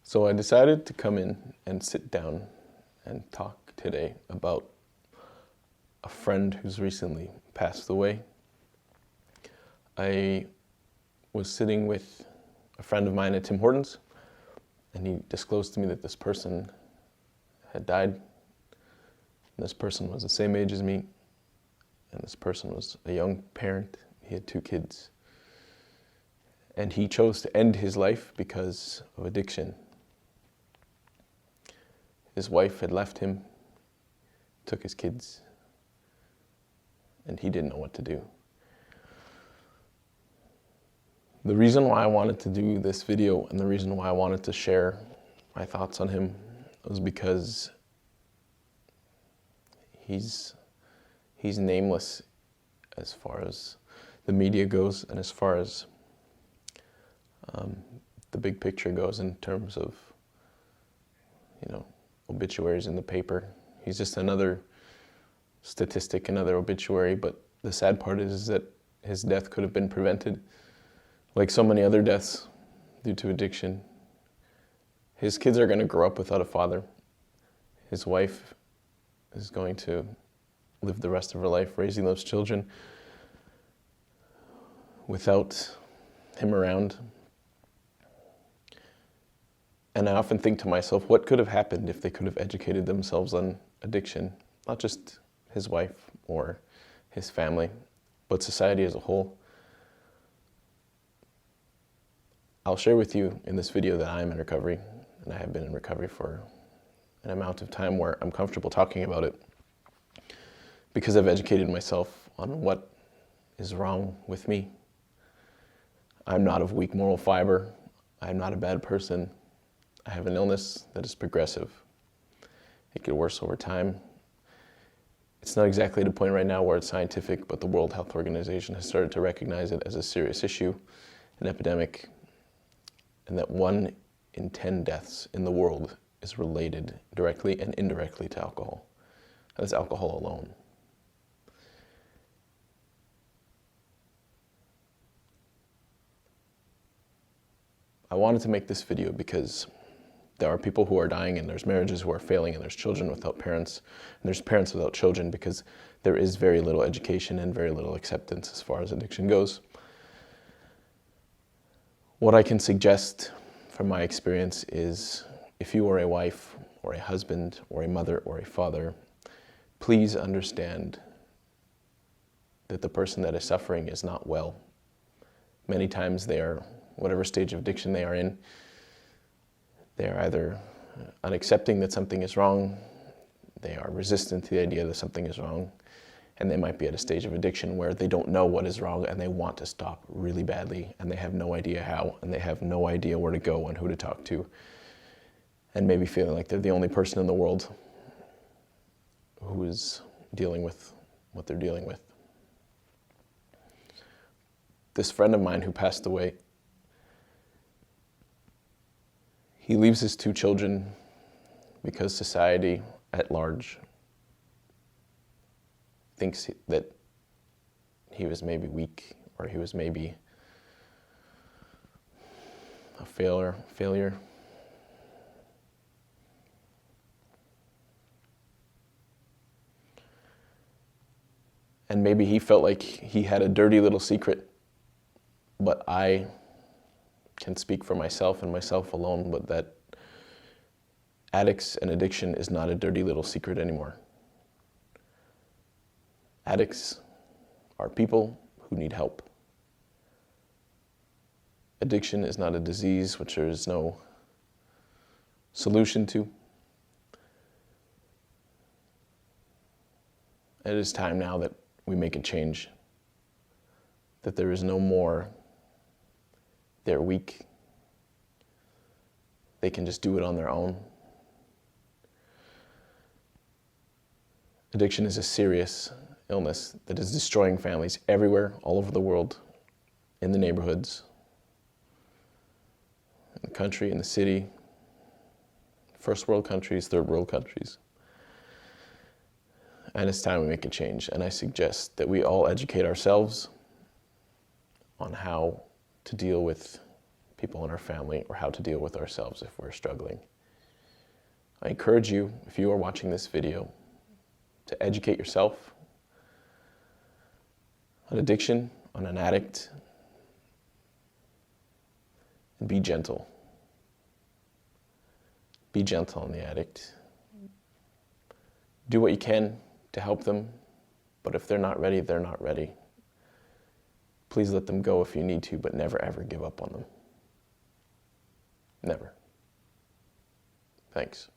So I decided to come in and sit down and talk today about a friend who's recently passed away. I was sitting with a friend of mine at Tim Hortons, and he disclosed to me that this person had died. And this person was the same age as me, and this person was a young parent. He had 2 kids. And he chose to end his life because of addiction. His wife had left him, took his kids, and he didn't know what to do. The reason why I wanted to do this video and the reason why I wanted to share my thoughts on him was because he's nameless as far as the media goes and as far as the big picture goes in terms of, obituaries in the paper. He's just another statistic, another obituary, but the sad part is that his death could have been prevented. Like so many other deaths due to addiction. His kids are going to grow up without a father. His wife is going to live the rest of her life raising those children without him around. And I often think to myself, what could have happened if they could have educated themselves on addiction? Not just his wife or his family, but society as a whole. I'll share with you in this video that I'm in recovery, and I have been in recovery for an amount of time where I'm comfortable talking about it because I've educated myself on what is wrong with me. I'm not of weak moral fiber. I'm not a bad person. I have an illness that is progressive. It gets worse over time. It's not exactly at a point right now where it's scientific, but the World Health Organization has started to recognize it as a serious issue, an epidemic, and that 1 in 10 deaths in the world is related directly and indirectly to alcohol. And it's alcohol alone. I wanted to make this video because there are people who are dying, and there's marriages who are failing, and there's children without parents, and there's parents without children, because there is very little education and very little acceptance as far as addiction goes. What I can suggest from my experience is, if you are a wife or a husband or a mother or a father, please understand that the person that is suffering is not well. Many times they are, whatever stage of addiction they are in, they are either unaccepting that something is wrong, they are resistant to the idea that something is wrong, and they might be at a stage of addiction where they don't know what is wrong and they want to stop really badly, and they have no idea how, and they have no idea where to go and who to talk to, and maybe feeling like they're the only person in the world who is dealing with what they're dealing with. This friend of mine who passed away, he leaves his 2 children because society at large thinks that he was maybe weak, or he was maybe a failure. And maybe he felt like he had a dirty little secret, but I can speak for myself and myself alone, but that addicts and addiction is not a dirty little secret anymore. Addicts are people who need help. Addiction is not a disease which there is no solution to. It is time now that we make a change, that there is no more they're weak, they can just do it on their own. Addiction is a serious illness that is destroying families everywhere, all over the world, in the neighborhoods, in the country, in the city, first world countries, third world countries. And it's time we make a change. And I suggest that we all educate ourselves on how to deal with people in our family, or how to deal with ourselves if we're struggling. I encourage you, if you are watching this video, to educate yourself on addiction, on an addict, and be gentle. Be gentle on the addict. Do what you can to help them, but if they're not ready, they're not ready. Please let them go if you need to, but never ever give up on them. Never. Thanks.